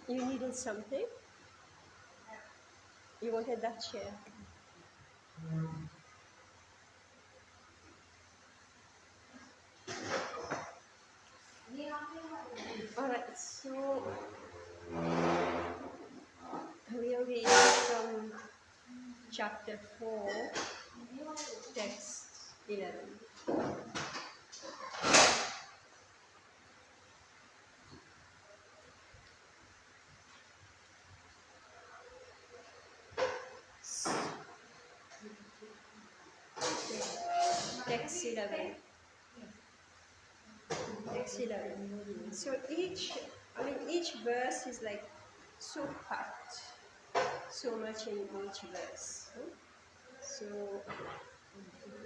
You needed something? You wanted that chair? Alright, so we'll read from chapter 4, text 11. Text 11. Text 11. So each verse is like so packed, so much in each verse. So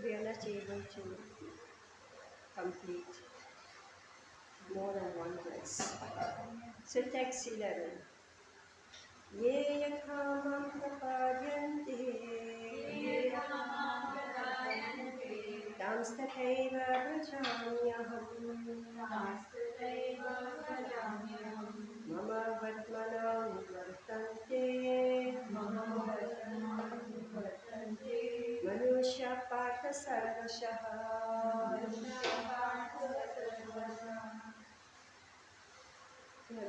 we are not able to complete more than one verse. So text 11. Ye yatha mam prapadyante tamstathaiva vrajamyaham mama vatmanam vartante manushya partha sarvashah.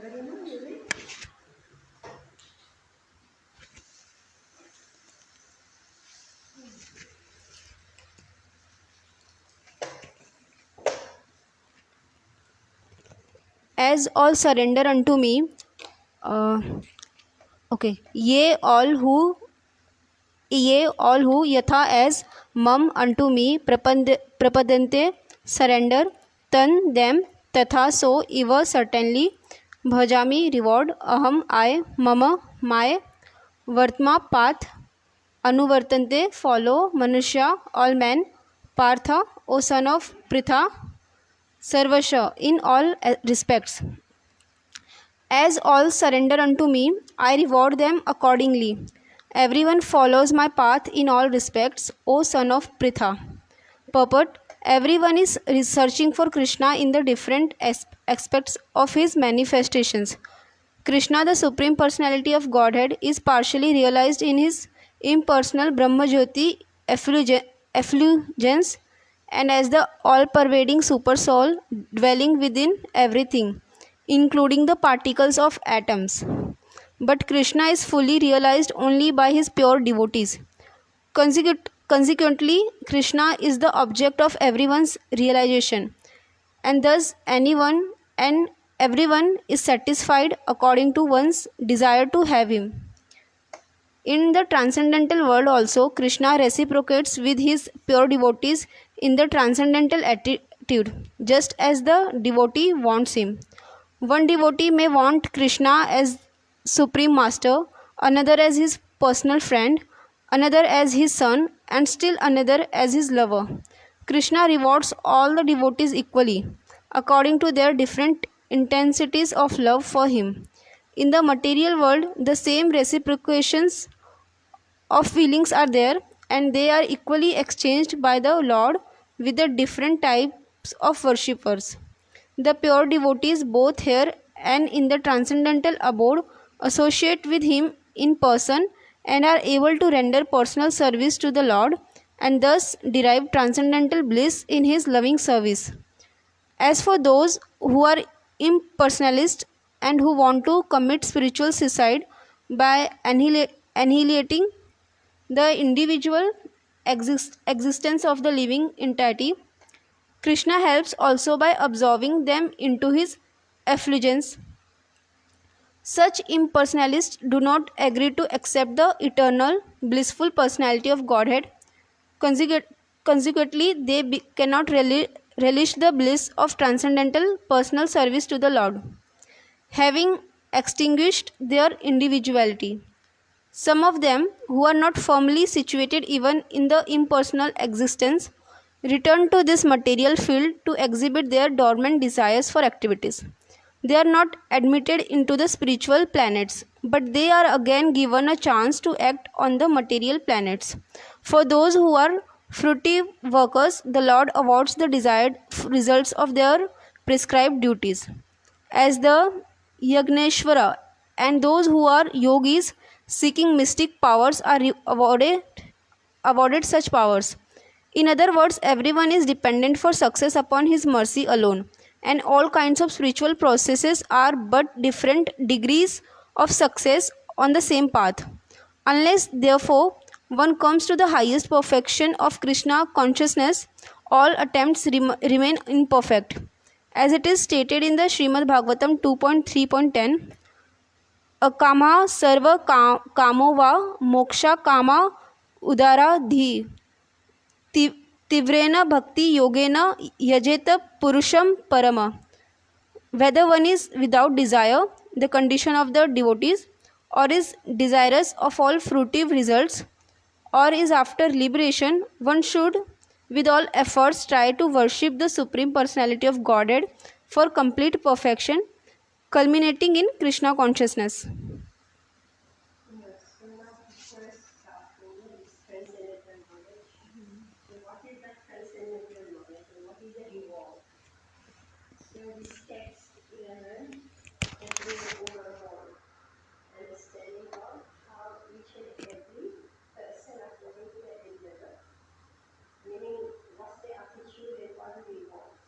Very much, really? As all surrender unto me. Okay. Ye all who yatha as mum unto me prapadante surrender tan them tatha so eva certainly bhajami reward aham I mama my vartma path anuvartante follow manusya all men partha O son of pritha sarvasha in all respects. As all surrender unto me, I reward them accordingly. Everyone follows my path in all respects, O son of Pritha. Purport: everyone is searching for Krishna in the different aspects of his manifestations. Krishna, the Supreme Personality of Godhead, is partially realized in his impersonal Brahmajyoti effulgence and as the all-pervading Super Soul dwelling within everything, including the particles of atoms. But Krishna is fully realized only by his pure devotees. Consequently, Krishna is the object of everyone's realization, and thus anyone and everyone is satisfied according to one's desire to have him. In the transcendental world also, Krishna reciprocates with his pure devotees in the transcendental attitude, just as the devotee wants him. One devotee may want Krishna as Supreme Master, another as his personal friend, another as his son, and still another as his lover. Krishna rewards all the devotees equally, according to their different intensities of love for him. In the material world, the same reciprocations of feelings are there, and they are equally exchanged by the Lord with the different types of worshippers. The pure devotees, both here and in the transcendental abode, associate with him in person and are able to render personal service to the Lord and thus derive transcendental bliss in his loving service. As for those who are impersonalist and who want to commit spiritual suicide by annihilating the individual existence of the living entity, Krishna helps also by absorbing them into his effulgence. Such impersonalists do not agree to accept the eternal, blissful personality of Godhead. Consequently, they cannot relish the bliss of transcendental personal service to the Lord, having extinguished their individuality. Some of them, who are not firmly situated even in the impersonal existence, return to this material field to exhibit their dormant desires for activities. They are not admitted into the spiritual planets, but they are again given a chance to act on the material planets. For those who are fruitive workers, the Lord awards the desired results of their prescribed duties. As the Yagneshwara, and those who are yogis seeking mystic powers are awarded such powers. In other words, everyone is dependent for success upon His mercy alone, and all kinds of spiritual processes are but different degrees of success on the same path. Unless, therefore, one comes to the highest perfection of Krishna consciousness, all attempts remain imperfect. As it is stated in the Srimad Bhagavatam 2.3.10, अकामा सर्व कामो वा मोक्षा कामा उदारा धी तीव्रेण भक्ति योगेन यजेत पुरुषम परम. Whether one is without desire, the condition of the devotees, or is desirous of all fruitive results, or is after liberation, one should with all efforts try to worship the Supreme Personality of Godhead for complete perfection, culminating in Krishna consciousness. Yes, so now the first chapter is transcendental knowledge. So what is that transcendental knowledge and what is the reward? So this text 11 is really overall understanding of how each and every person according to their endeavor, meaning what's their attitude and what do they want.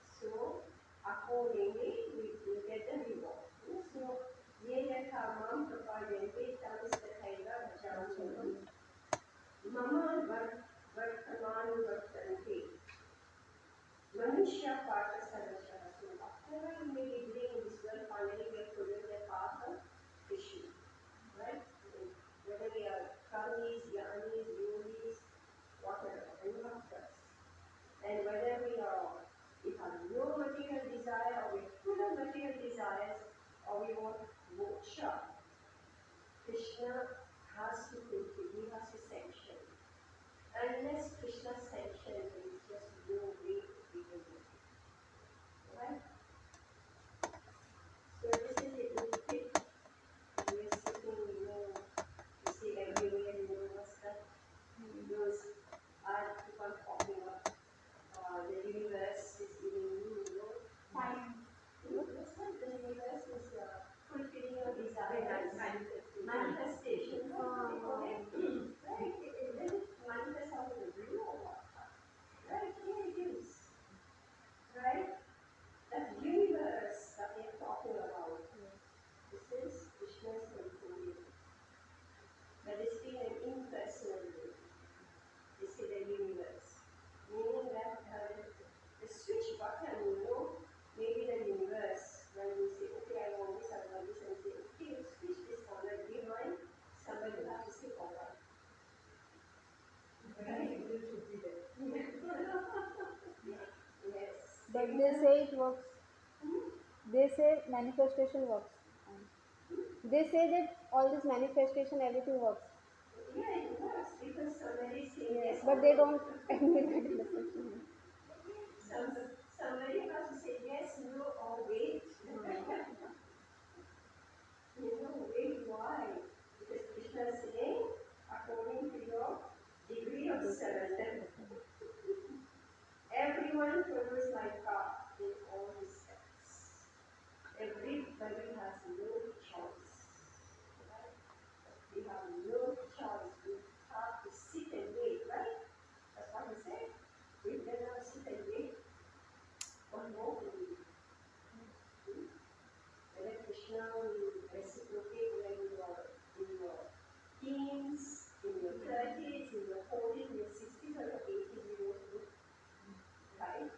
So accordingly we get the reward. So ye yatha mam prapadente tamastethaiva bhajantam mama vartamanuvartante Manushya Partha Sarvashaha. So whatever you may be doing in this world, finally we are following the path of Krishna. Right? Whether we are karmis, jnanis, yogis, whatever, and bhaktas. And whether we have no material desire or we're full of material desires or we want moksha, Krishna has to fulfill, he has to sanction. Unless Krishna sanctions, there is just no way we will do it. Right? So this is a good tip. We are sitting, you see everywhere, what's that? Those are keep on popping up. The universe is giving you, time. What's that? The universe is fulfilling your desires. Manifestation. Right? Then it manifests out of the blue or what? Right? Here it is. Right? That universe that we are talking about. This is Krishna's fulfilling. But it's been an impersonal way. This is the universe. Meaning that the switch button, maybe the universe, when we say, okay, I want this, and say, okay, you switch this on, like behind, somebody will have to say, all right. Right? Yes. But they say it works. They say manifestation works. They say that all this manifestation, everything works. Yeah, it works because somebody says yes. But they don't admit that in the session. Somebody has to say yes, no, or wait. Wait, why? Because Krishna is saying, according to your degree of surrender, everyone follows my path in all respects. Everybody has no choice. Right? We have no choice. We have to sit and wait, right? That's what he said. We better sit and wait. What more do we do? Whether Krishna will reciprocate when you are in your teens, in your 30s, in your 40s, in your 60s, or your 80s, you won't do. Right?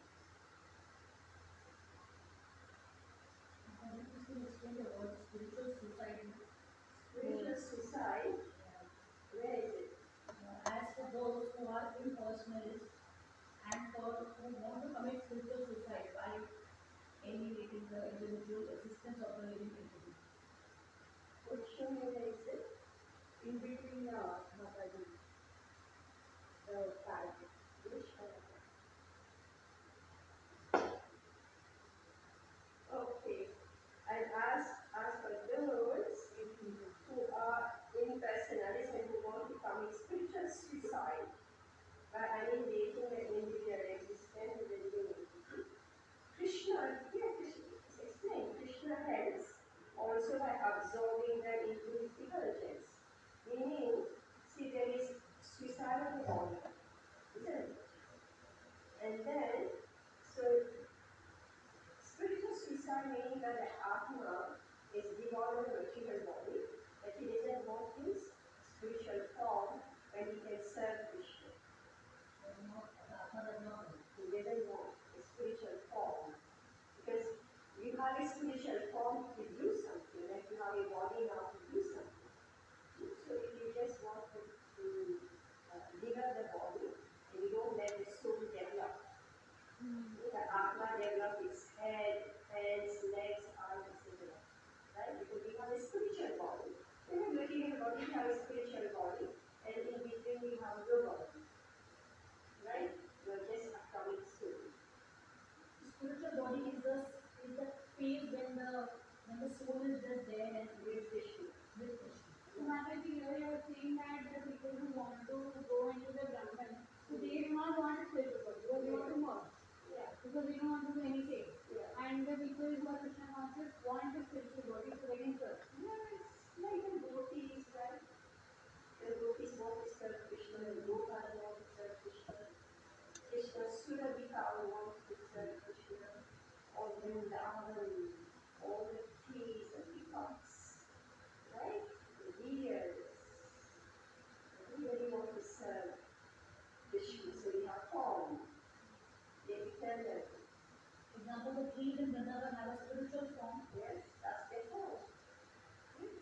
Spiritual suicide? Where is it? As for those who are impersonalists and for who want to commit spiritual suicide by eliminating the individual existence of the living entity. Which one is it? In between the Mataji, the paragraph. Which paragraph? Okay. And as for those who are impersonalists and who want to commit spiritual suicide, form, isn't it? And then, so spiritual suicide meaning that the Atma is devoid of material body, that he doesn't want his spiritual form when he can serve Krishna. He doesn't want a spiritual form because you have a spiritual form to do something, like you have a body now to do something. So if you just want to develop the body and you don't let the soul develop, the Atma develop its head, hands, legs, arms, etc. Right? Because we have a spiritual body. When you're looking at the body, you have a spiritual body, and in between you have your body. Right? You're just a coming soul. Spiritual body is the phase when the soul is just there and With Vishnu. with Krishna. So Mataji, here you are saying that the people who want to go into the Brahman, so they do not want a spiritual body, because they want to merge, Yeah. because they don't want to do anything. Yeah. And the people who are Krishna conscious want a spiritual body so they can serve. Yes, like the devotees, right? The devotees want to serve Krishna, the Gopala want to serve Krishna, Krishna Surabhika wants to serve Krishna, or Vrindavan, all the trees and peacocks, right? The deers, everybody wants to serve Krishna, so we have form, they become the, For example, the trees in Vrindavan have a spiritual form. yes, that's their form. Yes.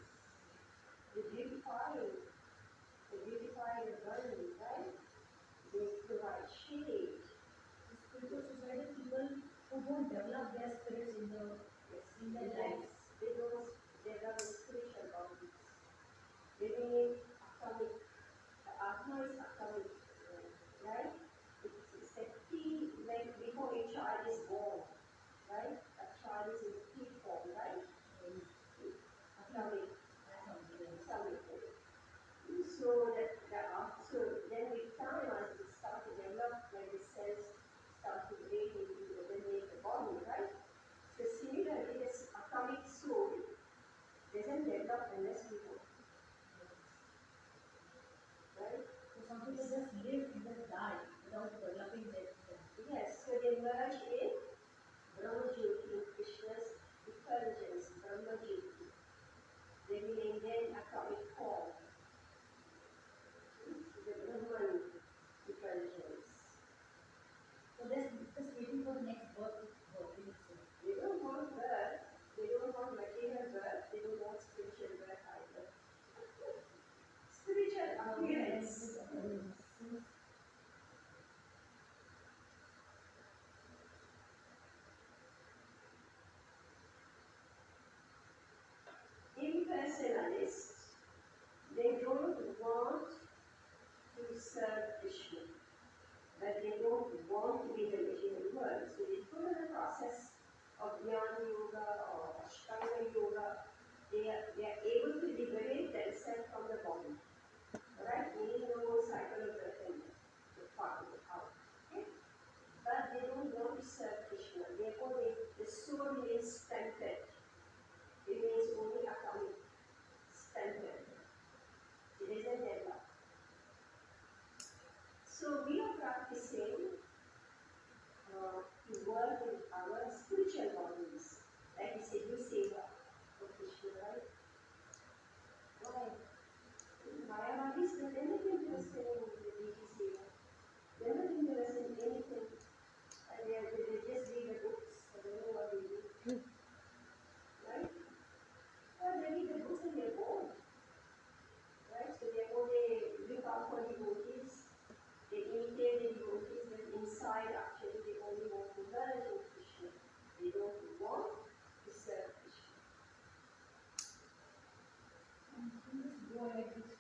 They beautify the garden, right? They provide shade. The spiritual society people who don't develop their spirits in their lives. They don't develop spiritual boundaries. They need atomic. The Atma is atomic, right? It's a P, like before a child is born, right? A child is in P form, right? Atomic. Atomic. So so then with time as it start to develop, when the cells start to break into then make the body, right? So similarly, this atomic soul doesn't develop unless we go, right? So some people just live and just die without developing their Yes, so they merge in Brahmajyoti, in Krishna's effulgence, Brahmajyoti. They remain then atomic form, the Brahman effulgence. So they're just waiting for the next birth to birth in itself. They don't want birth, they don't want material birth, they don't want spiritual birth either. Spiritual appearance. Impersonalists, they don't want to serve Krishna, but they don't want to be in the material world. So they follow the process of Jnana Yoga or Ashtanga Yoga. They are able to liberate themselves from the body. Alright? Meaning the whole cycle of birth and death, the part of the power. Okay? But they don't want to serve Krishna. Therefore, the soul remains stunted. It remains only atomic, stunted. It isn't developed. So we are practicing to work with our spiritual bodies. Like we say, do seva for Krishna, right? Why? Mayavadis, they're not interested in the deity seva. They're not interested in anything. And they just read the books. I don't know what they do. Right? Well, they read the books and they're bored. Right? So therefore they look out for devotees. They imitate the devotees, but inside actually they only want to learn in Krishna. They don't want to serve Krishna. And you can just go ahead with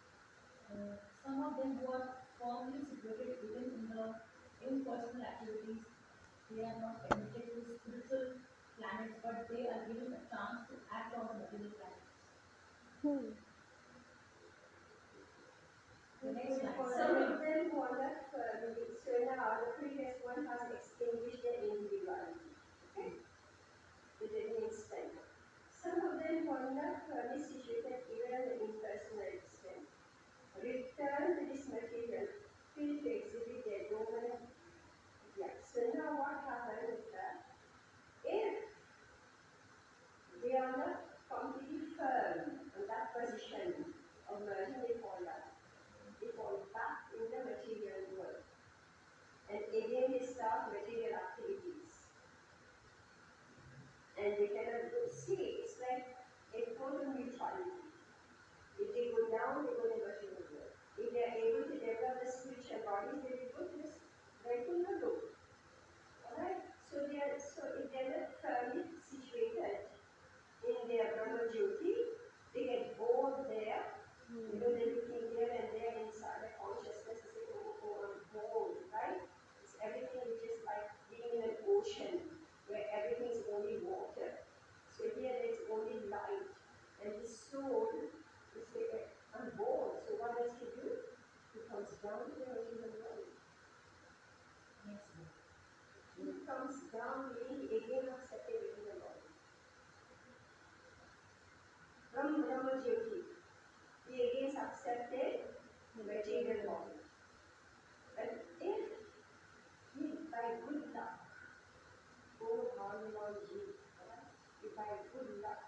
some of them who are firmly situated even in the impersonal activities. They are not committed to spiritual planets, but they are given a chance to act on the material planets. The next slide. Some of them who are not firmly, so now the previous one has extinguished their individuality. Okay? It remains standard. Some of them who are not firmly situated even at the impersonal extent return to this material, filled comes Brahm meaning again accepted within the body. From Brahma Jyoti, he again accepted the material body. But if he, by good luck, oh Bhagavanji, if by good luck,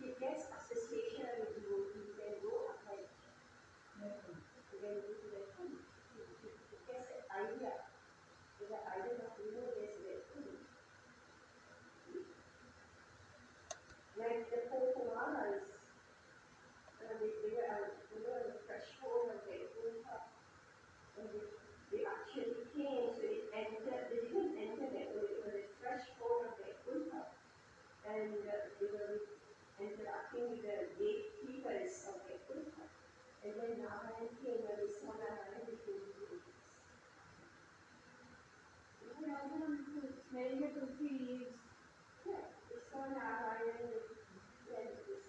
he gets association with devotees and go ahead, then go to their home. He gets an idea, the idea of there's their home. Like the four Kumaras, they were on the threshold of their Gurukha. And they actually came, so they didn't enter there, they were the threshold of their Gurukha. And they were interacting with the gatekeepers of their Gurukha. And then Narayan came, and they saw Narayan became devotees. Smelling the tulsi leaves. Yeah, they saw Narayan, and they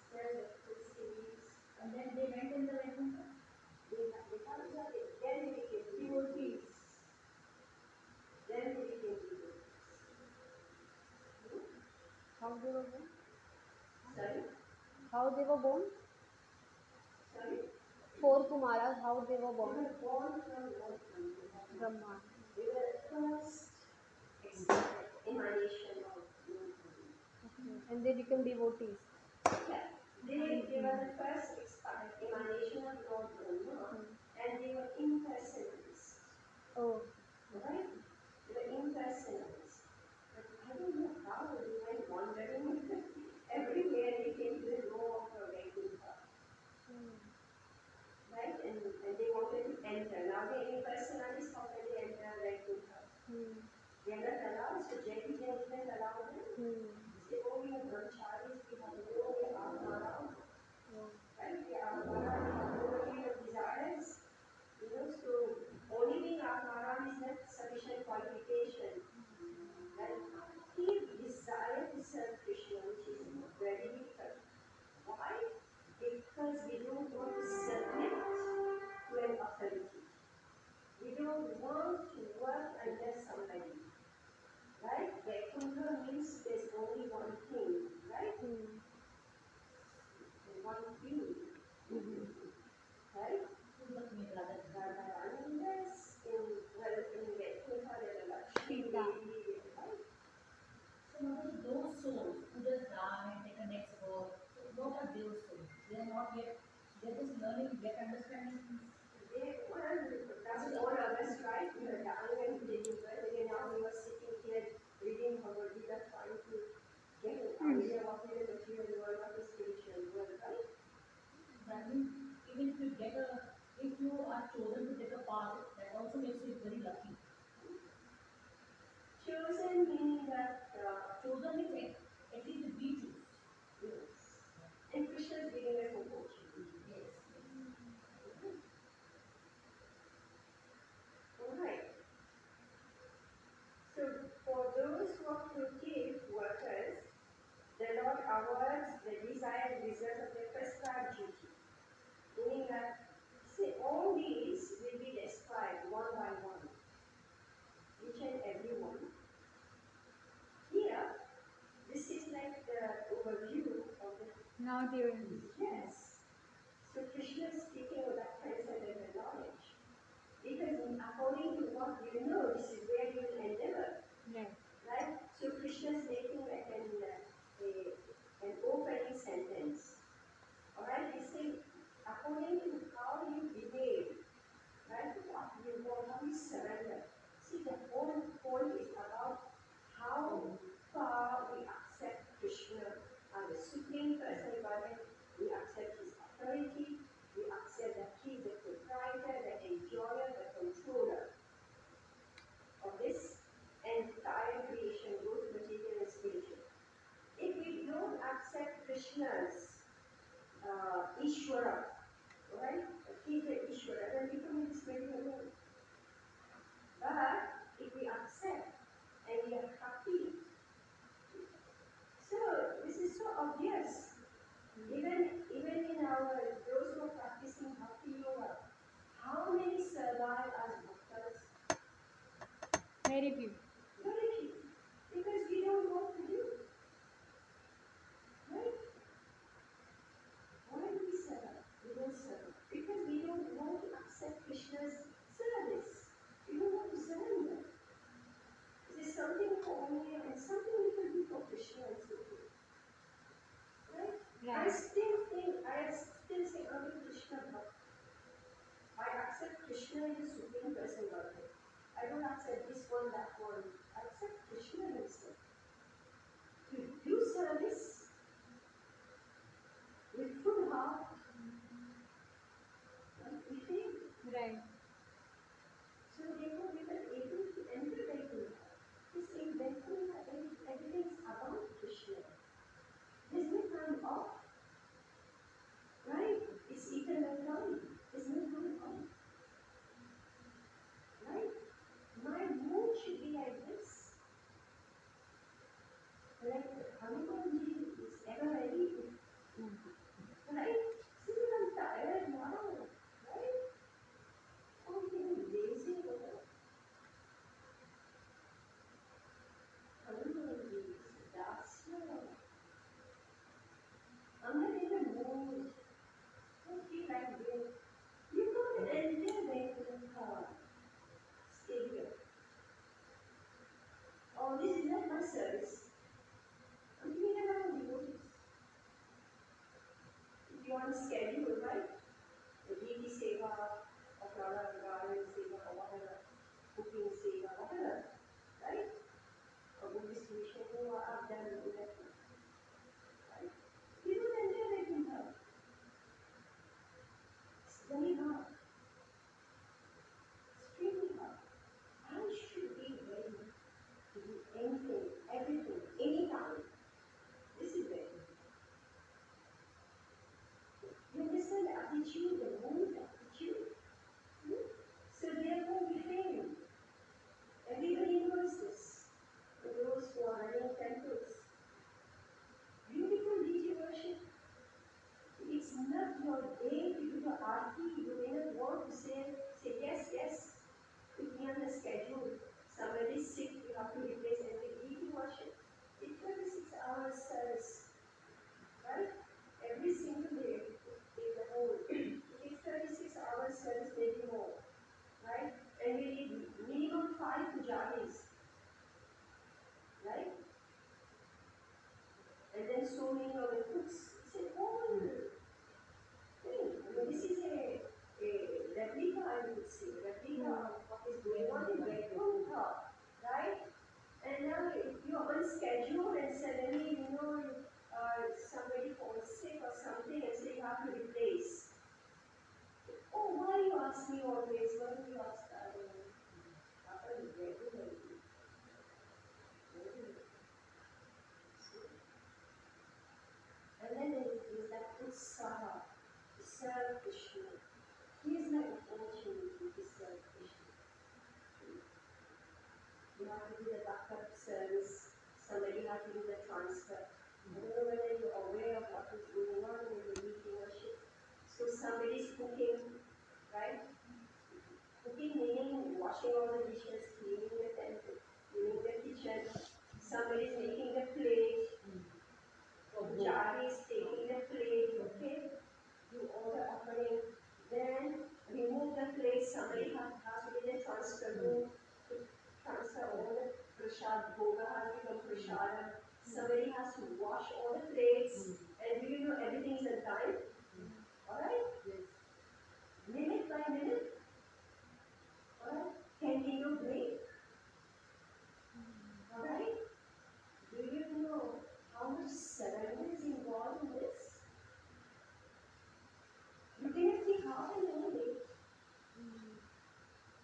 smelled the tulsi leaves. And then they went in the Vaikuntha. Then they became devotees. Then they became devotees. How they were born? Sorry? How they were born? Sorry? Four Kumaras, how they were They born? were born from Brahma. They were the first emanation of Okay. And they become devotees. Yeah, they were the first emanation of Lord Brahma, and they were impersonalists. Oh. Right? They were impersonalists. But I don't know how they went wandering everywhere they came to the door of the Vaikuntha. Right? And they wanted to enter. Now the impersonalists, how can they enter Vaikuntha? They are not allowed, so Jai didn't allow them. Say, oh, we are brahmacharis, we have no ahara. Right? We are ahara, we have no need of desires. So only being ahara is not sufficient qualification. Right? We desire to serve Krishna, which is very difficult. Why? Because we don't want to submit to an authority. We don't want to work under somebody. Right? Vaikuntha means there's only one king, right? One king. Right? Unless in Vaikuntha there are Lakshmi Devi, right? So now those souls who just die and take a next birth, so what are those souls? They are not yet, they're just learning, yet understanding things. That's all of us, right? We are dying and taking birth, and now we were sitting here reading Bhagavad Gita, trying to get an idea of the material world, of the spiritual world, right? That means even if you get a, if you are chosen to take a path, that also makes you very lucky. Chosen meaning that Chosen means at least we choose. yes. And Krishna is giving us opportunity. Yes. Alright. So for those who are fruitive workers, the Lord awards the desired result of their prescribed duty. Meaning that, see, all these will be described one by one. Each and every one. Here, this is like the overview of the. Now they will. Yes. So Krishna is speaking of that transcendental knowledge. Because according to what you know, this is where you will endeavor. Right? So Krishna is making like an opening sentence. Alright? He's saying, according to how you behave, right? What you want, how you surrender. See, the whole point is about how far we accept Krishna as the Supreme Personal Godhead. We accept His authority. We accept that He is the proprietor, the enjoyer, the controller of this entire creation, both material and spiritual. If we don't accept Krishna's Ishvara, right? He is the Ishvara, then we become this very alone. But if we accept and we are happy, so this is so obvious. Even in our those who are practicing bhakti yoga, how many survive as bhaktas? Very few. Very few. starts at this one, that one, except Krishna himself. To do service with full heart, we fail. Right. So therefore we were able to enter Vaikuntha. This in Vaikuntha, everything is about Krishna. There's no time off. Right? It's eternal time. There's no time off. Right? My mood should be like this. Like Hanumanji is ever ready. Right? See, I'm tired now. Right? Oh, you're lazy. Hanumanji is Dasya. I'm not in the mood. Don't feel like this. You can't enter Vaikuntha. Stay here. Oh, this is not my service. I'm doing another devotees. If you want to schedule, right? The deity seva, or Prana Garden seva, or whatever, cooking seva, whatever, right? Or Buddhist mission, I've done that. Right? You don't enter Vaikuntha. It's very hard. Extremely hard. I should be ready to do anything, everything, anytime. This is it. You understand the attitude, the mood, the attitude? So therefore we fail. Everybody knows this. For those who are running temples. Beautiful deity worship. It's not your day to do the aarti. You may not want to say yes, yes. If we on the schedule, somebody is sick, you have to replace every deity worship. It's 26 hours service. Right? Every single day in the whole. It's 36 hours service, maybe more. Right? And we need minimum 5 pujaris. Right? And then so many of the cooks. It's a whole thing. I mean, this is a replica, I would say, replica of what is going on in Vaikuntha. Right? And now you're on schedule and suddenly, somebody falls sick or something and say you have to replace. Oh, why you ask me always? Why do you ask that? Happen regularly. And then there is that utsaha to serve Krishna. Here's my opportunity to serve Krishna. You have to do the backup service. Somebody has to do the transfer. I don't know whether you're aware of what is going on in the meeting worship. So somebody's cooking, right? Cooking meaning washing all the dishes, cleaning the temple, cleaning the kitchen. Somebody's making the plate. Jari is taking the plate, okay? Do all the offering. Then remove the plate. Somebody has to be the transfer room to transfer all the prasad. Bhoga has become prasad. Somebody has to wash all the plates. And do you know everything is on time? Alright? Yes. Minute by minute. Alright? Can we no break? Alright? Do you know how much surrender is involved in this? You cannot think half an hour late.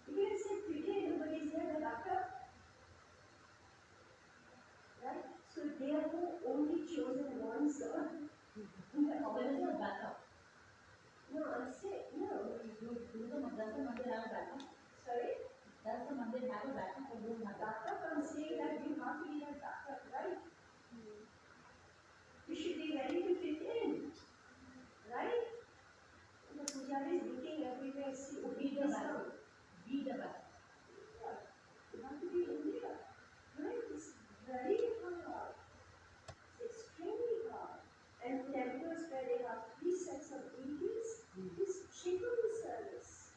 You can say, today nobody is there, the doctor. Right? So therefore, only chosen ones are in the When is the backup? No, I'm saying, no. Does the mandir have a backup? Sorry? Does the mandir have a backup or don't have a backup? Backup, I'm saying that you have to be a backup, right? You should be ready to fit in. Right? The pujari is looking everywhere, see, Be the backup. Be the backup. Yeah. You have to be in there. Right? It's very hard. It's extremely hard. And temples where they have 3 sets of deities is triple service.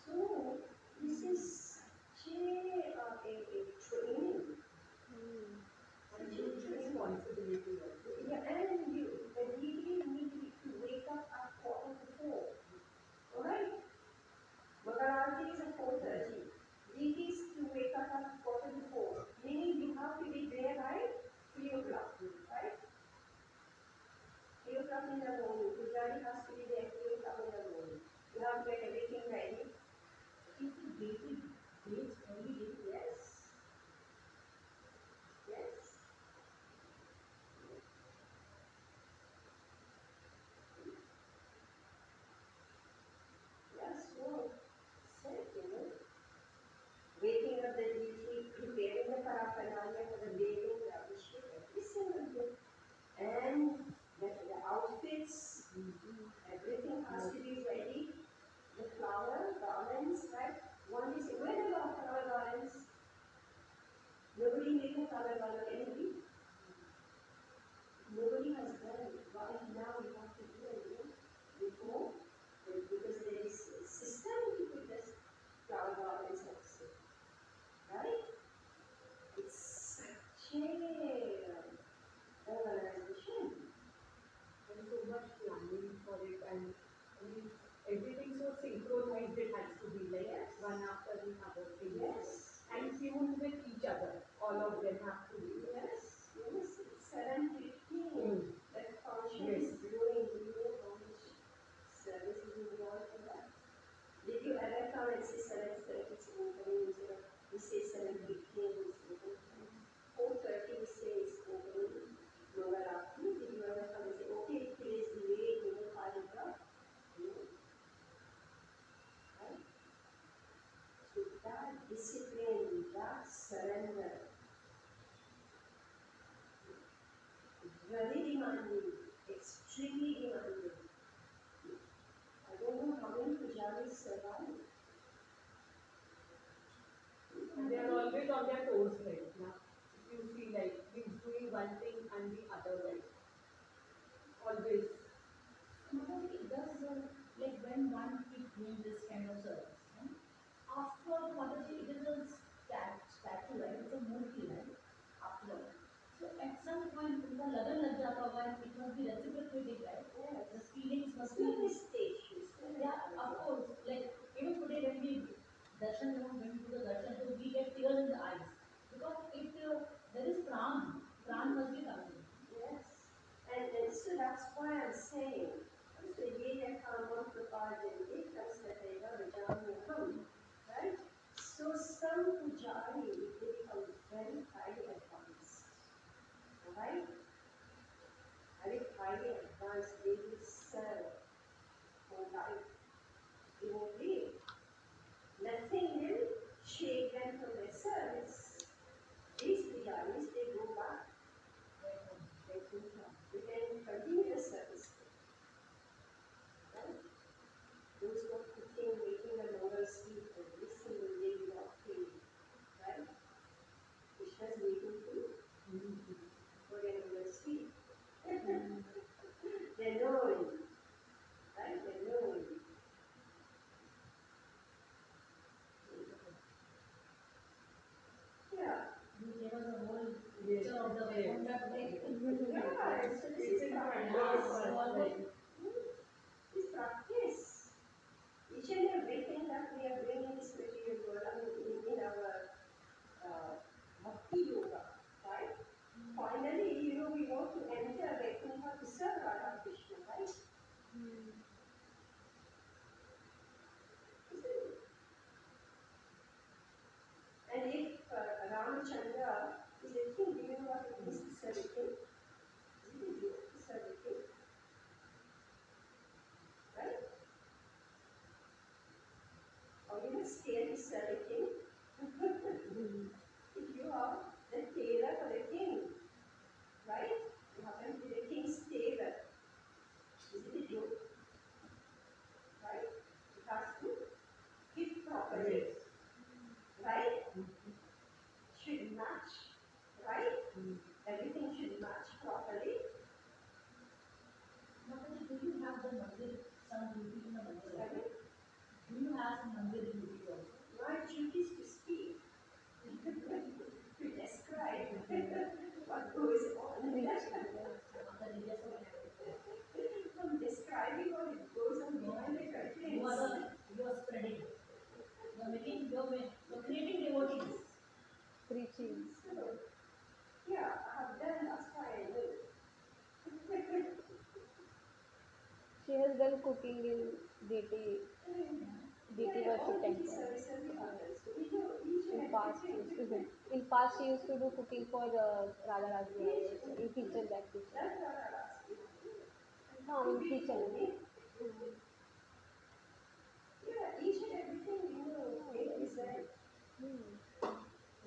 So, this is such a training. Such a responsibility. Yeah, and the deities need to wake up at 4:45. Alright? come and say 7:30 is opening, we say 7:15 is opening, 4:30 we say it's opening, Mangalarti. Did you ever come and say, okay, today's late, Kalika? Right? So that discipline, that surrender, very demanding, extremely demanding. I don't know how many pujaris survive. And they are always on their toes, right? Now, if you see, like, he's doing one thing and the other, right? Always. Mother, it does, like, when one keeps doing this kind of service, huh? After Motherji, it is a statue, right? It's a murti, right? After all. So, at some point, उनका लगन लग जाता होगा, and it must be reciprocated, right? Yes. The feelings must It's not be. mistake. Yeah, of course. Like even today when we darshan, when we do the darshan, so we get tears in the eyes because there is pran must be coming. Yes. And so that's why I'm saying, so ye come prapadin, ekam vijami, right? So some pujari, they become very highly advanced. Right? Very highly advanced, they will serve for life. They won't leave. Nothing will shake them from their service. These pujaris, they go back. They can continue the service. Right? Those who are cooking, making the lower sleep every single day without fail. Right? Krishna's waiting for their lower sleep. They're knowing. Right? They're knowing. Yeah. You gave us a whole picture of the Vaikuntha today. Yeah, so this is practice. This practice. Each and everything that we are doing in this material world, in our bhakti yoga, right? Finally, we want to enter Vaikuntha to serve Radha Krishna, right? Isn't it? And if Ramachandra is a king, do you know what it means to serve a king? Is it a joke to serve a king? Right? Or you must stay to serve a king? If you are the tailor for the king, right? You happen to be the king's tailor. Is it a joke? Right? It has to fit properly. Right? Should match. Right? Everything should match properly. Mataji, do you have the mandir, some duty in the mandir? Right? Do you have some mandir duty also? My duty is to speak, to describe what goes on. Mataji, yes, From describing what it goes on behind the curtains. you are spreading. You're creating devotees. Preaching. So, yeah, I have done, that's why I know. She has done cooking in deity worship temple. Services we have done. So we know each and In past, everything. in past she used to do cooking for Radha Rajni in kitchen, that kitchen. That's what I asked you. No, in kitchen. Yeah, each and everything we know, A to Z.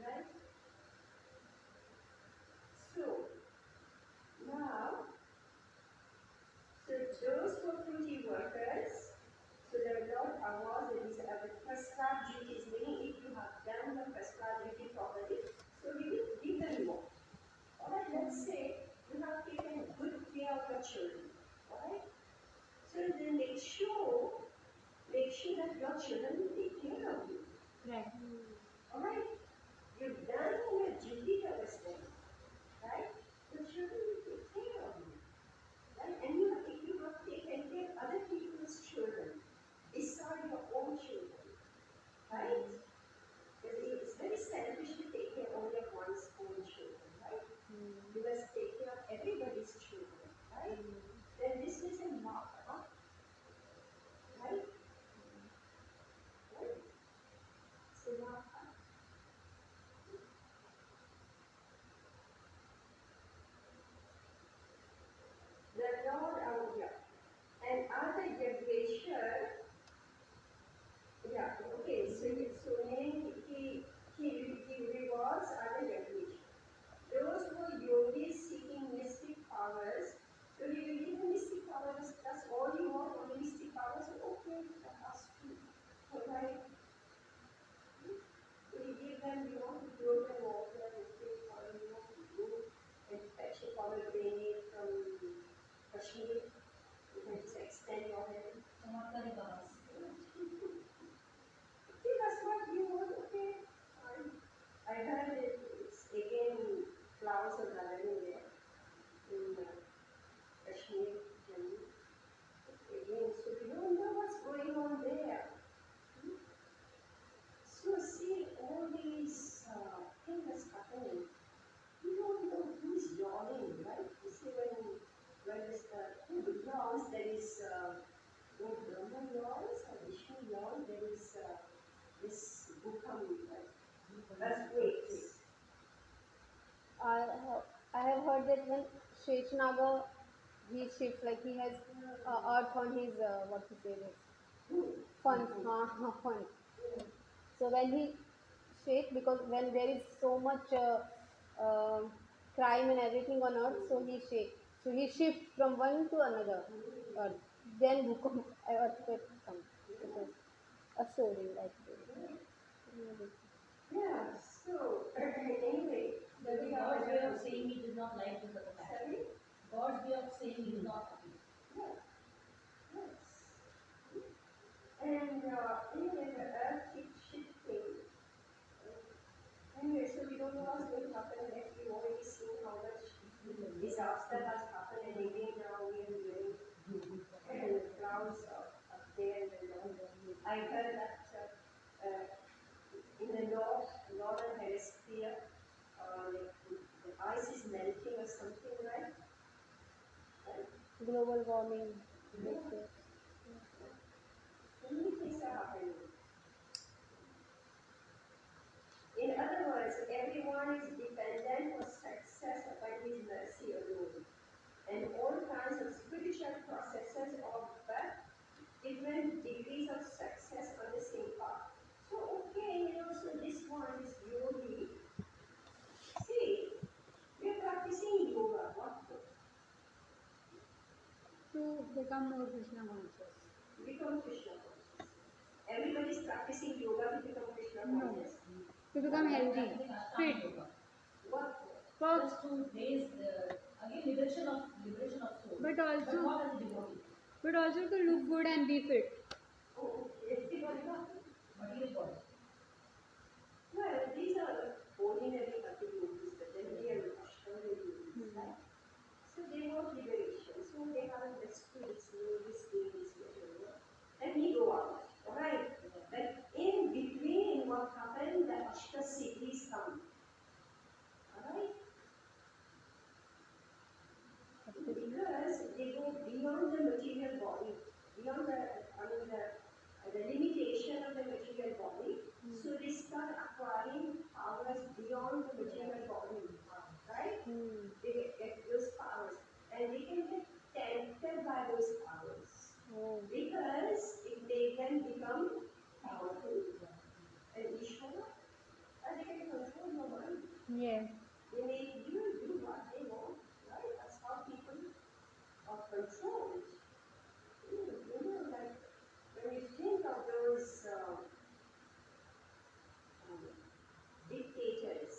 Right? So, now, so those who are fruity workers, so there are not awards, there is a prescribed duties, meaning if you have done the prescribed duty properly, so we will give the reward. Alright, let's say you have taken good care of your children. Alright? So then make sure this Bhukamp, right? Earthquakes. I have, I have heard that when Sheshnaga he shifts, like he has earth on his what to say this fun, fun. So when he shake, because when there is so much crime and everything on earth, so he shake. So he shifts from one to another earth. Then Bhukamp, earthquake comes. This is a story like this. Yeah, so anyway, That is we are God's way of saying He does not like this other matter. sorry? God's way of saying He is not happy. Yeah, yes. And anyway, the earth keeps shifting. Anyway, so we don't know what's going to happen next. We've already seen how much disaster has happened, and again now we are hearing clouds up there in the north. I heard that in the northern hemisphere, like the ice is melting or something, right? Global warming. This year. Many things are happening. In other words, everyone is dependent for success upon his mercy alone. And all kinds of spiritual processes of but different degrees of success on the same path. So okay, so this one is yogi. See, we are practicing yoga. What for? To become more Krishna conscious. Become Krishna conscious. Everybody is practicing yoga to become Krishna conscious. To become healthy, fit. What For, Just to raise again liberation of soul. but also, not as a devotee. but also to look good and be fit. for? Oh, okay. Material body. Well, these are ordinary happy yogis, but then they are Ashtanga yogis, right? So they want liberation. So they have understood this new, this thing, this material. Let me go out. Alright? But in between what happened, the Ashta cities come. Alright? Because they go beyond the material body, beyond the limitation of the material body. So they start acquiring powers beyond the material body, right? They get those powers, and they can get tempted by those powers because if they can become powerful and Ishvara, they can control your mind. Yeah. They make you do what they want, right? That's how people are controlled. Like when you think of those dictators,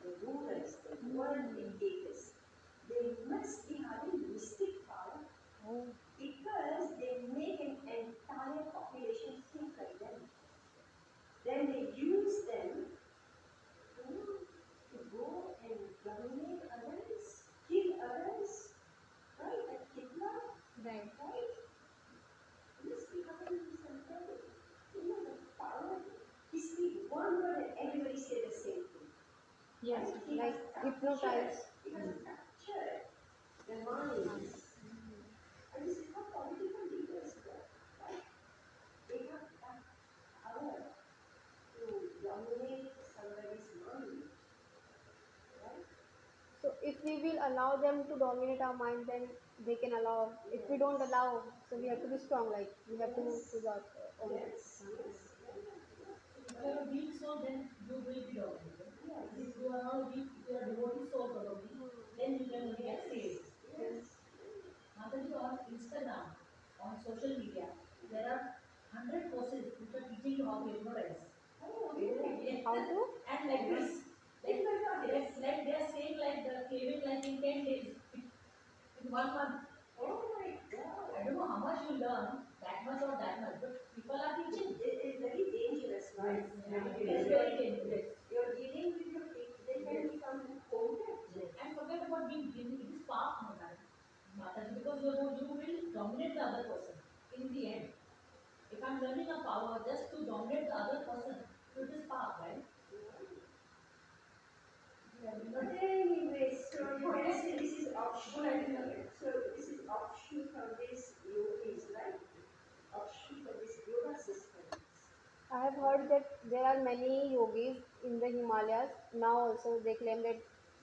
the rulers, the world dictators, they must be having mystic power because they make an entire population think like them. Then they use them to go and dominate others, kill others, right? Like Hitler, Right. right? This we having this entire, the power. He speaks one word and everybody say the same thing. Yes. Right? He Like has hypnotize. He has captured the minds. And this is how political leaders work, right? They have that power to dominate somebody's mind, right? So if we will allow them to dominate our mind, then they can allow. If we don't allow, so we have to be strong. Like we have to do that. Yes, yes. If you are a weak soul, then you will be dominated. If you are not weak, if you are a devotee soul probably, then you can only get saved. Mataji, on Instagram, on social media, there are 100 courses which are teaching you how to hypnotize. Yes. How to? And like this, like they are saying like the craving like in 10 days, in 1 month. Oh my God. I don't know how much you learn, that much or that much, but people are teaching. It is very dangerous, right? It is very dangerous. You're dealing with your people, they can become coded. And forget about being guilty. It is path, Mataji, because you will dominate the other person in the end. If I'm learning a power just to dominate the other person, so it is path, right? But anyway, so you can say this is offshoot. So this is offshoot of this yogis, right? Offshoot of this yoga system. I have heard that there are many yogis in the Himalayas. Now also they claim that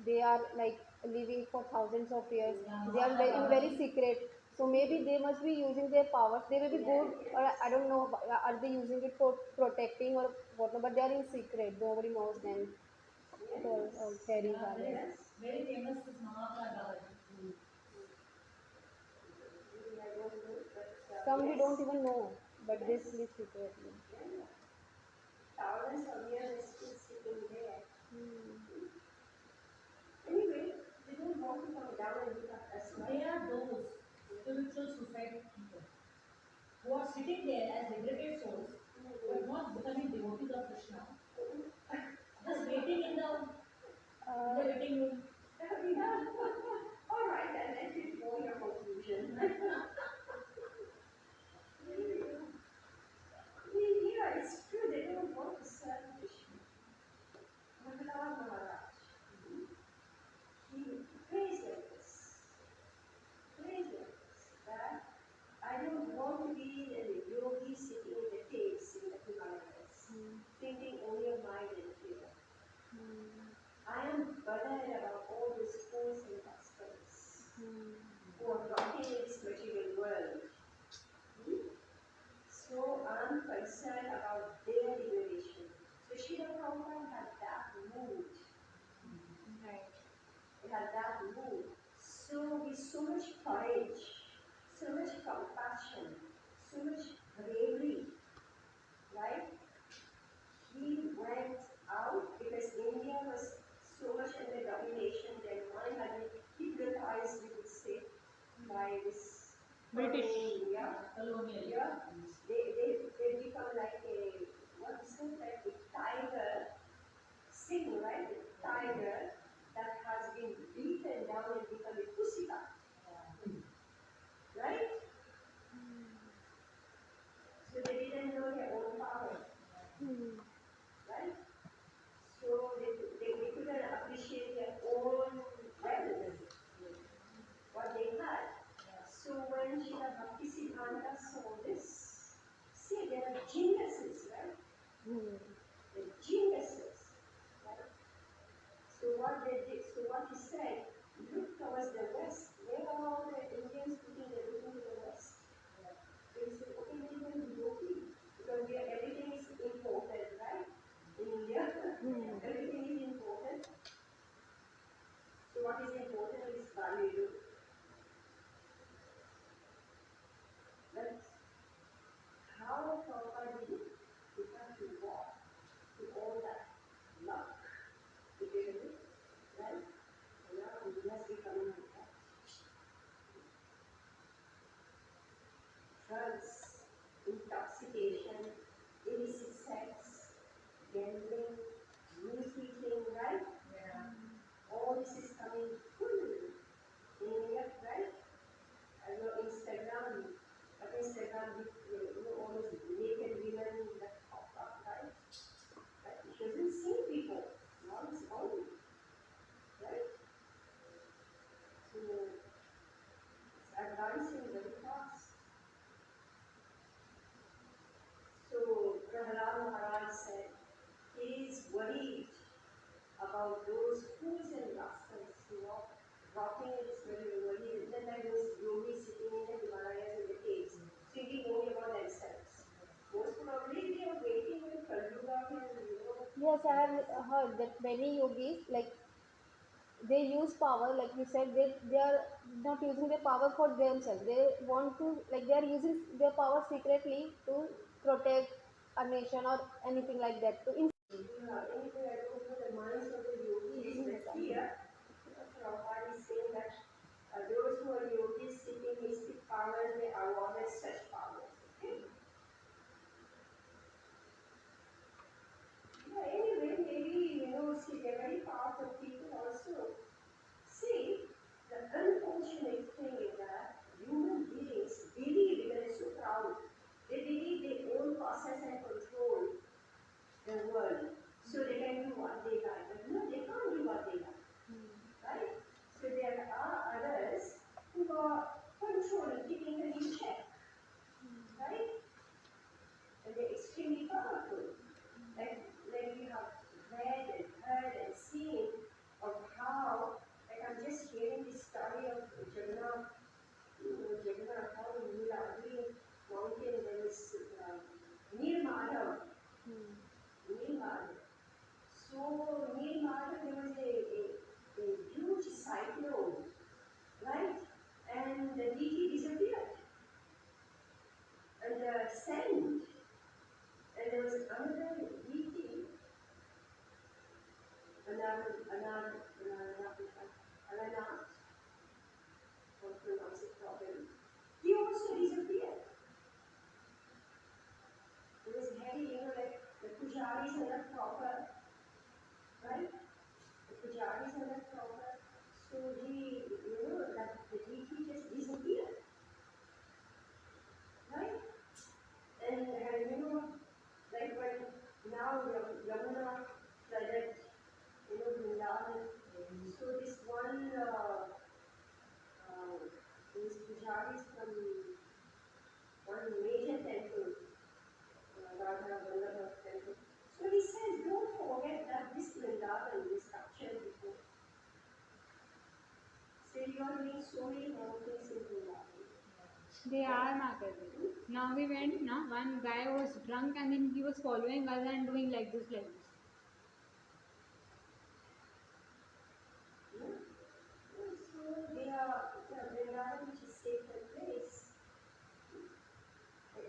they are like living for thousands of years. Yeah, They are in Mahatma very Gandhi. secret. So maybe they must be using their powers. They may be good, or I don't know. Are they using it for protecting or whatnot? But they are in secret. Nobody knows them. All fairies Yeah, are there there. is very famous is Mahatma Gandhi. Maybe I don't know, but Some we yes, don't even know, but yes, this live secretly. yeah. Thousands of years is still sitting there. Anyway, they don't want to come down and look at us, They right? are those spiritual suicide people who are sitting there as liberated souls, but not becoming devotees of Krishna, just waiting in the Uh, waiting room. Yeah. All right, then let it go your conclusion. Yeah, it's true. They don't want to serve Krishna. Prahlad Maharaj, he prays like this. Prays like this. That I don't want to be a yogi sitting in the caves in the Himalayas, thinking only of my welfare. I am bothered about all these fools and rascals who are rotting in this material world. So I'm concerned about their liberation. So Srila Prabhupada had that mood. right. He had that mood. So with so much courage, so much compassion, so much bravery, right? He went out because India was so much under domination that one had been hypnotized, we would say, by this British. Yeah, Colonial. yeah. They become like a, what is it, like a tiger, sing, right? A tiger that has been beaten down and become a pussycat, right? So they didn't know their own power, right? So they couldn't appreciate their own wealth, what they had. So when Srila Bhakti Siddhanta saw this, see, they are geniuses, right? They're geniuses, right? So what they did, so what he said, look towards the west. Where are all the Indians looking? They're looking to the west. So he said, okay, we will be okay. Because everything is imported, right? In India, everything is imported. So what is important is value. But how Prabhupada did it? He had to walk to all that luck. He did it, right? And now he has become like that. Drugs, intoxication, illicit sex, gambling, misleading, right? All this is coming full in India, right? I know Instagram, all those naked women that pop up, right? But it doesn't see people. Now it's on, right? So it's advancing very fast. So Prahlad Maharaj said he is worried about those fools and rascals who are rotting in this very world. He written that those yogis sitting in the Himalayas in the caves, thinking only about themselves. Most probably they are waiting when Kalyuga will. Yes, I have heard that many yogis, like they use power, like you said, they are not using their power for themselves. They want to, like they are using their power secretly to protect a nation or anything like that. To Yeah, anyway, I don't know the minds of the yogis, but here, Prabhupada is saying that those who are yogis seeking mystic powers, they are awarded such powers. Okay? Yeah, anyway, maybe, see, they're very powerful people also. See, the unfortunate thing is that human beings believe, because they're so proud, they believe they own, possess, and control the world. So they can do what they like. But no, they can't do what they like. Right? So there are others who are controlling, keeping them in check. sand. And there was another deity, Anant, don't pronounce it properly. He also disappeared. He was heavy, like the pujaris are not proper, right? The pujaris are not proper. So he, that the deity just disappeared, right? And like when now Yamuna flooded, Vrindavan. So this one, these pujaris from one major temple, Radha Vallabha temple. So he says, don't forget that this Vrindavan is captured before. So you are doing so many wrong things in Vrindavan. They are Mataji. Now we went, now one guy was drunk and then he was following us and doing like this, like this. So they are, Vrindavan which is sacred place.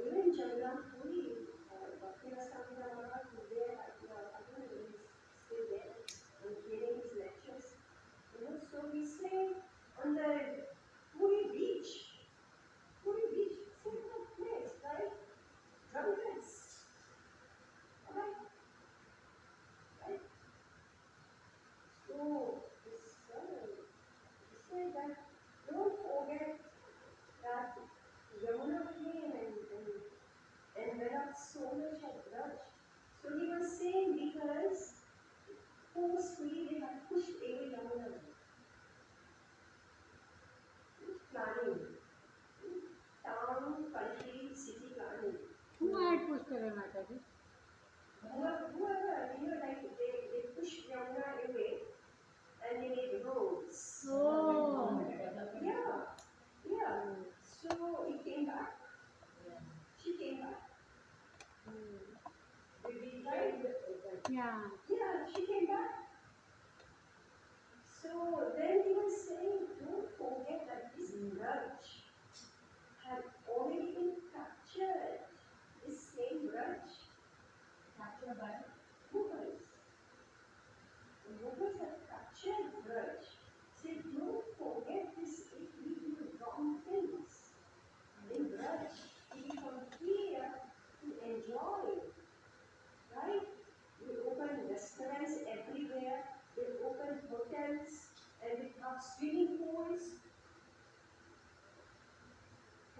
Even Jagannath Puri, Bhaktivinoda Maharaj is there, I don't know, he's still there, and giving his lectures. So we say on the Puri beach, sacred place, right? Drunkards, right? Right? So we say that don't forget that Yamuna came and there are so much of grudge. So he was saying because forcefully they have pushed away Yamuna. Planning, town, country, city planning. Who had pushed away Mataji? Whoever, like they pushed Yamuna away and they made roads. Oh. Yeah. So he came back. She came back. Right? Yeah. Yeah, she came back. So then he was saying, don't forget that this grudge had already been captured. This same grudge. Captured by Mughals. The Mughals have captured grudge. Say, don't forget this if we do wrong things. In grudge, we come here to enjoy. Right? We open restaurants everywhere, we open hotels, and we have swimming pools,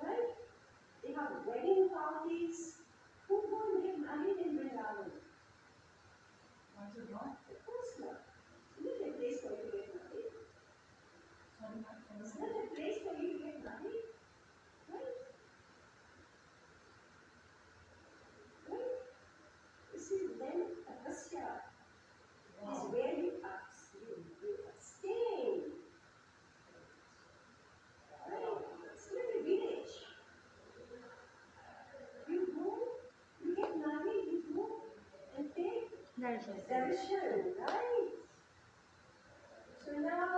right? They have wedding parties. Who won't get married in Vrindavan? why should not? Of course not. It's not a place for you to get married. It's not a place for you to get married, right? Right? You see, then tapasya is where you abstain. Right? It's not a village. You go, you get married, you go and take darshan, right? So now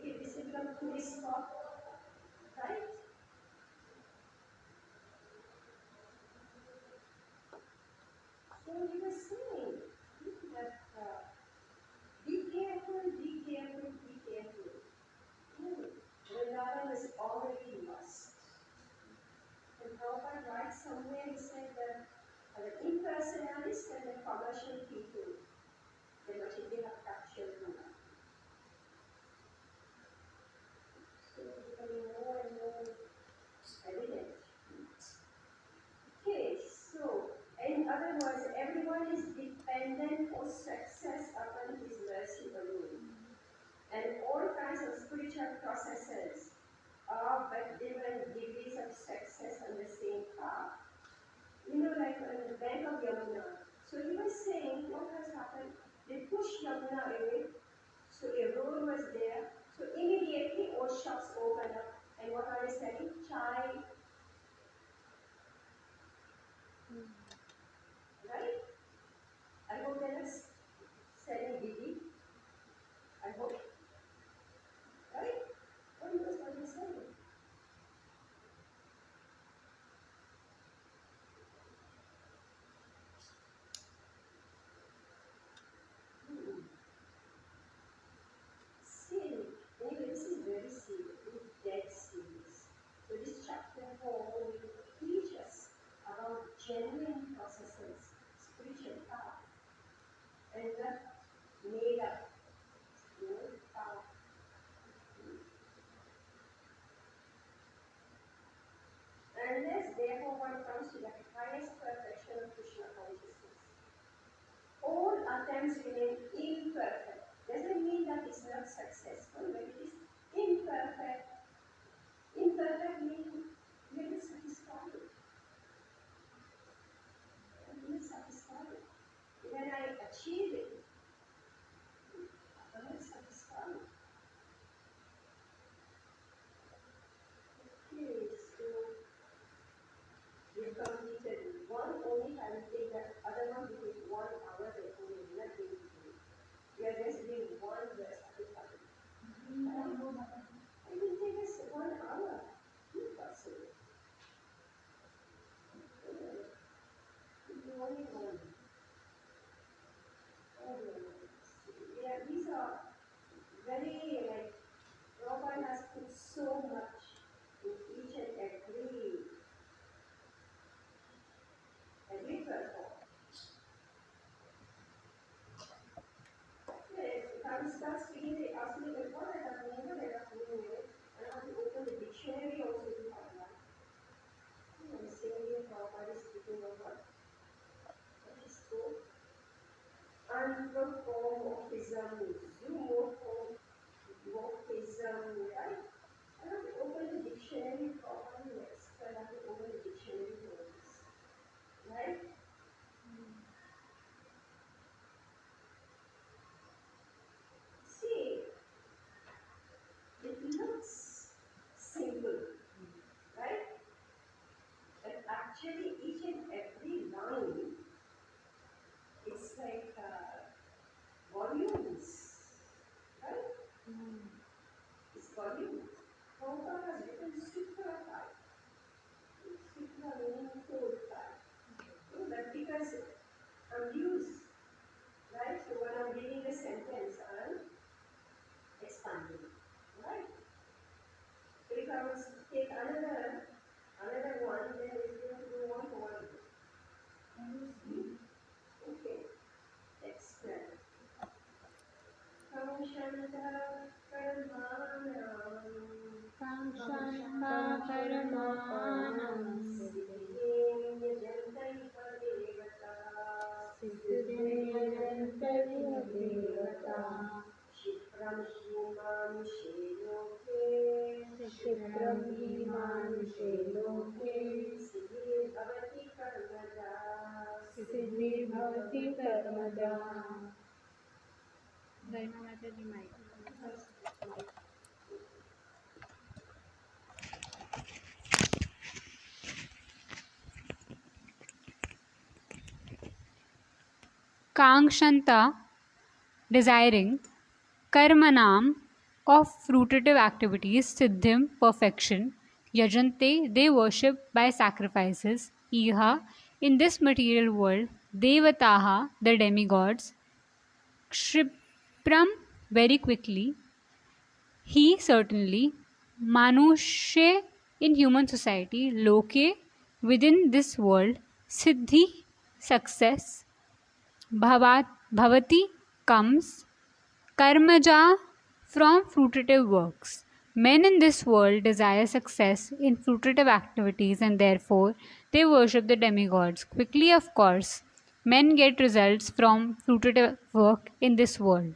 this has become tourist spot, right? So he was saying that be careful, be careful, be careful. Vrindavan is already lost. And Prabhupada writes somewhere, he said that the impersonalists and the commercial people, they have captured Vrindavan. So it's becoming more and more evident. Okay, so in other words, everyone is dependent for success upon His mercy alone. And all kinds of spiritual processes are but different degrees of success on the same path. Like on the bank of Yamuna. So he was saying what has happened. They pushed Yamuna away. So a road was there. So immediately all shops opened up. And what are they selling? Chai. Right? I hope they're not selling Didi. I hope. Right? What knows what they're selling? genuine processes, spiritual path, and not made up, path. Unless therefore one comes to the highest perfection of Krishna consciousness, all attempts remain imperfect. Doesn't mean that it's not successful, but it is imperfect. Imperfect means you're not satisfied. I'm not satisfied. When I achieve it, I'm not satisfied. Okay, so we've completed one only. I will take that other one because 1 hour therefore we will not be able to do it. We are just doing one verse at a time. It will take us 1 hour. Impossible. Only one. Yeah, these are very like Prabhupada has put so much in each and every platform. If I start speaking, they ask me, like, what I have never read of meaning, and I have to open the dictionary also to find that. And the same way Prabhupada is speaking of what he spoke. Anthropomorphism, zoomorphism, right? I have to open the dictionary properly next. I have to open the dictionary for this. Right? See, it looks simple, right? But actually, each and every line is like volumes, right? It's volumes. Prabhupada has written Sutra type. Sutra meaning full type. But because I'm used, right? So when I'm reading a sentence, I'm expanding, right? So if I was to take another one, then it's going to go one for one. Okay, explain. Kamshanta karmanam siddhim yajantai padevata Shikram himanushe loke siddhir bhavati karmaja Kangshanta, desiring, karmanam, of fruitive activities, siddhim, perfection, yajante, they worship by sacrifices, iha, in this material world, devataha, the demigods, kshipram, very quickly, he certainly, manushe, in human society, loke, within this world, siddhi, success, bhavati, comes, karmaja, from fruitive works. Men in this world desire success in fruitive activities and therefore they worship the demigods. Quickly, of course, men get results from fruitive work in this world.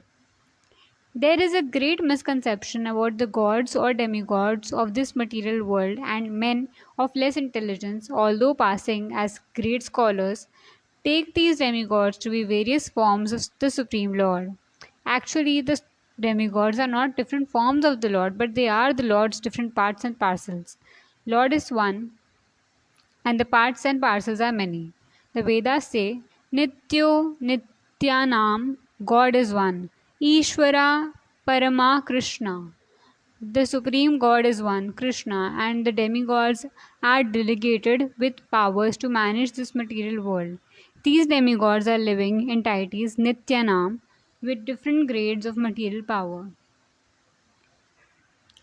There is a great misconception about the gods or demigods of this material world, and men of less intelligence, although passing as great scholars, take these demigods to be various forms of the Supreme Lord. Actually, the demigods are not different forms of the Lord, but they are the Lord's different parts and parcels. Lord is one, and the parts and parcels are many. The Vedas say, Nityo Nityanam, God is one. Ishvara Parama Krishna. The Supreme God is one, Krishna, and the demigods are delegated with powers to manage this material world. These demigods are living entities, Nityanam, with different grades of material power.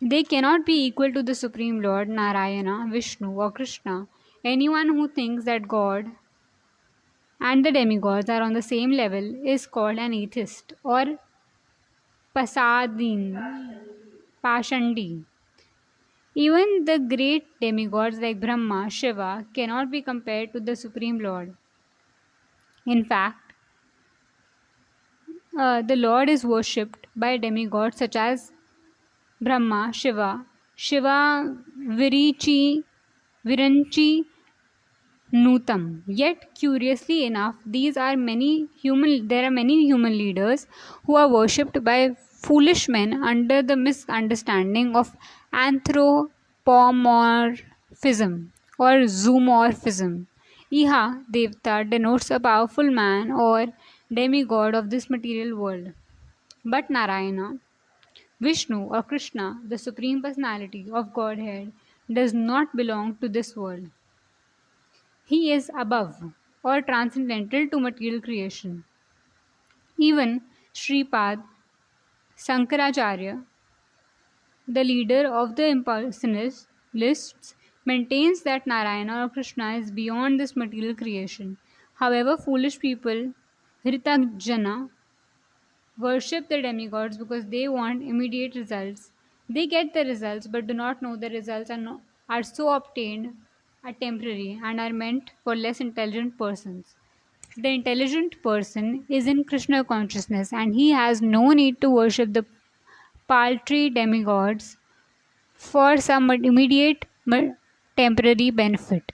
They cannot be equal to the Supreme Lord, Narayana, Vishnu, or Krishna. Anyone who thinks that God and the demigods are on the same level is called an atheist or pasadin, pashandi. Even the great demigods like Brahma, Shiva cannot be compared to the Supreme Lord. In fact, the Lord is worshipped by demigods such as Brahma, Shiva Viranchi Nutam. Yet, curiously enough, there are many human leaders who are worshipped by foolish men under the misunderstanding of anthropomorphism or zoomorphism. Iha Devta denotes a powerful man or demigod of this material world. But Narayana, Vishnu or Krishna, the Supreme Personality of Godhead, does not belong to this world. He is above or transcendental to material creation. Even Sripad Sankaracharya, the leader of the impersonalists, maintains that Narayana or Krishna is beyond this material creation. However, foolish people, Hritajana, worship the demigods because they want immediate results. They get the results but do not know the results are so obtained are temporary and are meant for less intelligent persons. The intelligent person is in Krishna consciousness and he has no need to worship the paltry demigods for some immediate temporary benefit.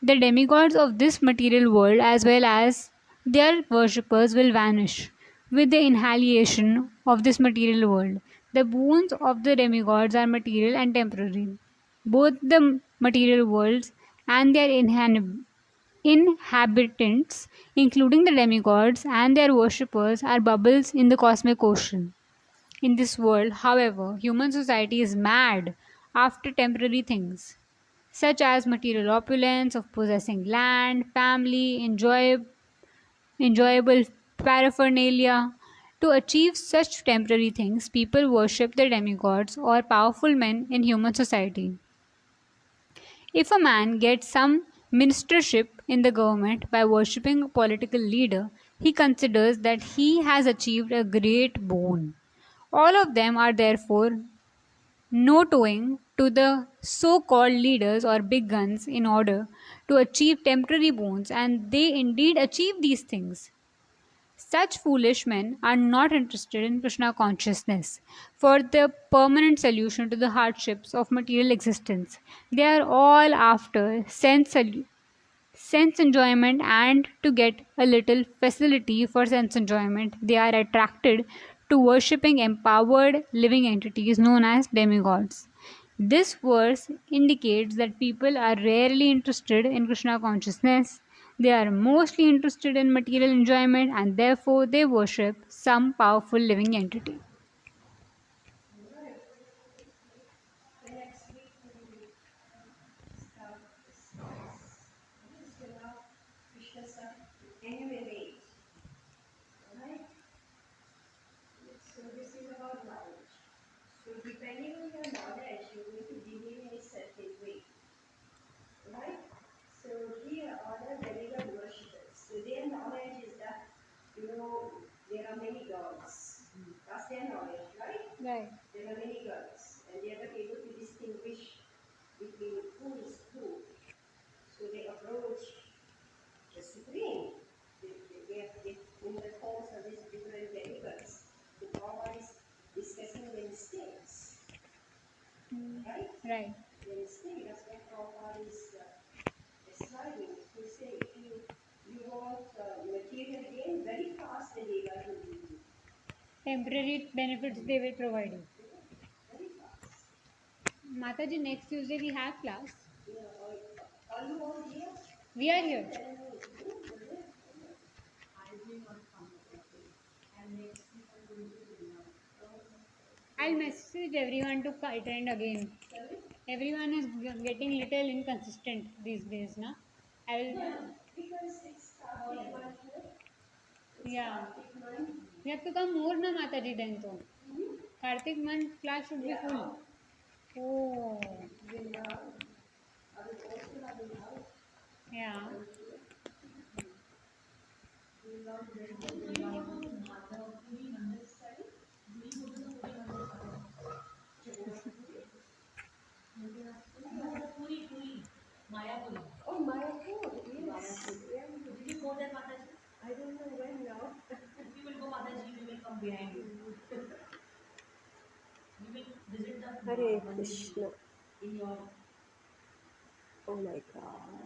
The demigods of this material world, as well as their worshippers, will vanish with the annihilation of this material world. The boons of the demigods are material and temporary. Both the material worlds and their inhabitants, including the demigods and their worshippers, are bubbles in the cosmic ocean. In this world, however, human society is mad after temporary things such as material opulence of possessing land, family, enjoyable paraphernalia. To achieve such temporary things, people worship the demigods or powerful men in human society. If a man gets some ministership in the government by worshipping a political leader, he considers that he has achieved a great boon. All of them are therefore no-toeing to the so-called leaders or big guns in order to achieve temporary boons, and they indeed achieve these things. Such foolish men are not interested in Krishna consciousness for the permanent solution to the hardships of material existence. They are all after sense enjoyment, and to get a little facility for sense enjoyment, they are attracted to worshipping empowered living entities known as demigods. This verse indicates that people are rarely interested in Krishna consciousness. They are mostly interested in material enjoyment and therefore they worship some powerful living entity. The next week we start this class. So now Krishna start to enumerate. Alright? So this is about knowledge. So depending on your knowledge, you're going to behave in a certain way. Right? So here are the demigod worshippers. So their knowledge is that, there are many gods. That's their knowledge, right? Right. There are many gods. And they are not able to distinguish between who is who. So they approach the Supreme. They in the forms of these different demigods. The Baba is discussing the mistakes. Right? Right. The mistake, that's why Prabhupada is describing. To say, if you want material gain very fast, then they will give you Temporary benefits they will provide you. very fast. Mataji, next Tuesday we have class. Are you all here? We are here. I'll message everyone to attend again. Everyone is getting little inconsistent these days, na? I will. Because it's Kartik month, Yeah. Kartik month. You have to come more, na Mataji then so. Kartik month class should be full. Oh. Then Yeah. Mayapuri. Oh, Mayapur, yes. Yeah. Did you go there, Mataji? I don't know when now. We will go, Mataji. We will come behind you. We will visit the Hare Mandir Krishna. in your Oh my God.